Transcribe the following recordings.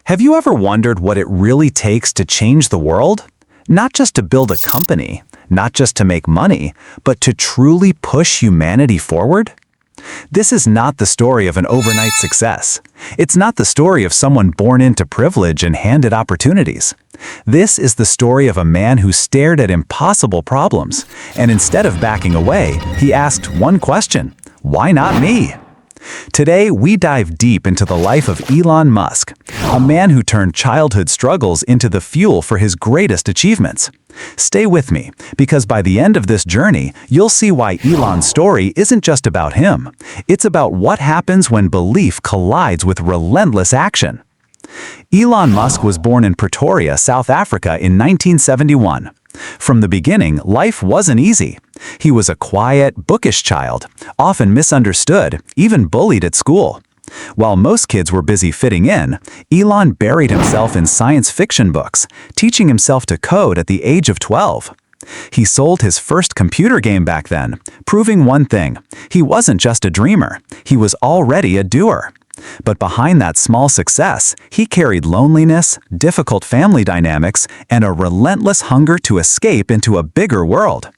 Have you ever wondered what it really takes to change the world? Not just to build a company, not just to make money, but to truly push humanity forward? This is not the story of an overnight success. It's not the story of someone born into privilege and handed opportunities. This is the story of a man who stared at impossible problems, and instead of backing away, he asked one question: why not me? Today, we dive deep into the life of Elon Musk, a man who turned childhood struggles into the fuel for his greatest achievements. Stay with me, because by the end of this journey, you'll see why Elon's story isn't just about him. It's about what happens when belief collides with relentless action. Elon Musk was born in Pretoria, South Africa in 1971. From the beginning, life wasn't easy. He was a quiet, bookish child, often misunderstood, even bullied at school. While most kids were busy fitting in, Elon buried himself in science fiction books, teaching himself to code at the age of 12. He sold his first computer game back then, proving one thing: he wasn't just a dreamer, he was already a doer. But behind that small success, he carried loneliness, difficult family dynamics, and a relentless hunger to escape into a bigger world.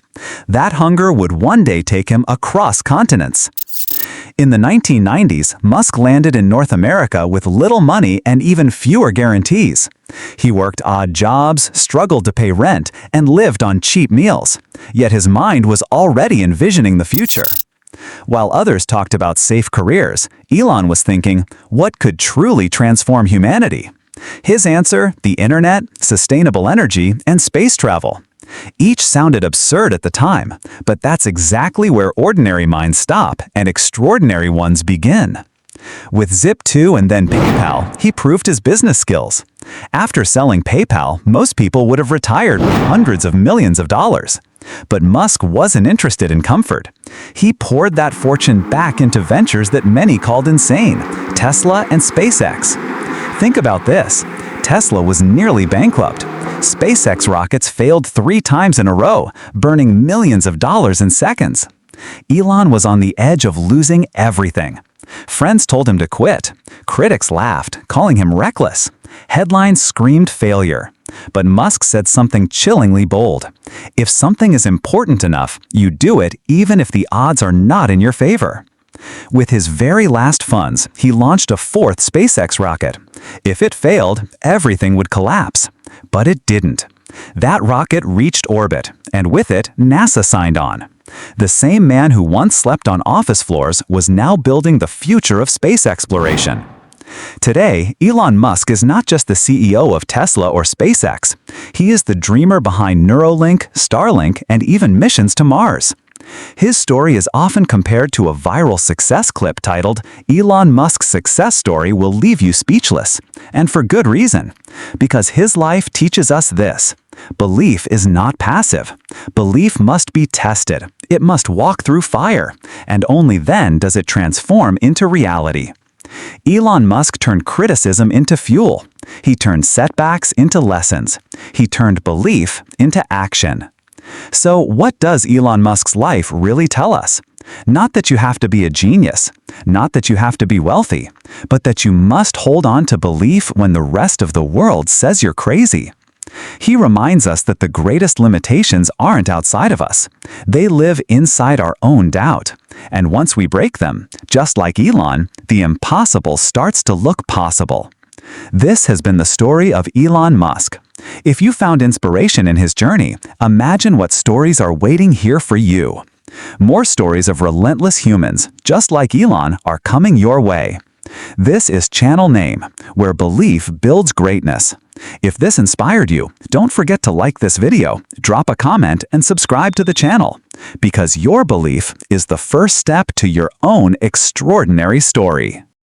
That hunger would one day take him across continents. In the 1990s, Musk landed in North America with little money and even fewer guarantees. He worked odd jobs, struggled to pay rent, and lived on cheap meals. Yet his mind was already envisioning the future. While others talked about safe careers, Elon was thinking, what could truly transform humanity? His answer: the internet, sustainable energy, and space travel. Each sounded absurd at the time, but that's exactly where ordinary minds stop and extraordinary ones begin. With Zip2 and then PayPal, he proved his business skills. After selling PayPal, most people would have retired with hundreds of millions of dollars. But Musk wasn't interested in comfort. He poured that fortune back into ventures that many called insane: Tesla and SpaceX. Think about this. Tesla was nearly bankrupt. SpaceX rockets failed 3 times in a row, burning millions of dollars in seconds. Elon was on the edge of losing everything. Friends told him to quit. Critics laughed, calling him reckless. Headlines screamed failure. But Musk said something chillingly bold: if something is important enough, you do it even if the odds are not in your favor. With his very last funds, he launched a 4th SpaceX rocket. If it failed, everything would collapse. But it didn't. That rocket reached orbit, and with it, NASA signed on. The same man who once slept on office floors was now building the future of space exploration. Today, Elon Musk is not just the CEO of Tesla or SpaceX. He is the dreamer behind Neuralink, Starlink, and even missions to Mars. His story is often compared to a viral success clip titled, "Elon Musk's success story will leave you speechless." And for good reason. Because his life teaches us this: belief is not passive. Belief must be tested. It must walk through fire. And only then does it transform into reality. Elon Musk turned criticism into fuel. He turned setbacks into lessons. He turned belief into action. So what does Elon Musk's life really tell us? Not that you have to be a genius, not that you have to be wealthy, but that you must hold on to belief when the rest of the world says you're crazy. He reminds us that the greatest limitations aren't outside of us. They live inside our own doubt. And once we break them, just like Elon, the impossible starts to look possible. This has been the story of Elon Musk. If you found inspiration in his journey, imagine what stories are waiting here for you. More stories of relentless humans, just like Elon, are coming your way. This is Channel Name, where belief builds greatness. If this inspired you, don't forget to like this video, drop a comment, and subscribe to the channel, because your belief is the first step to your own extraordinary story.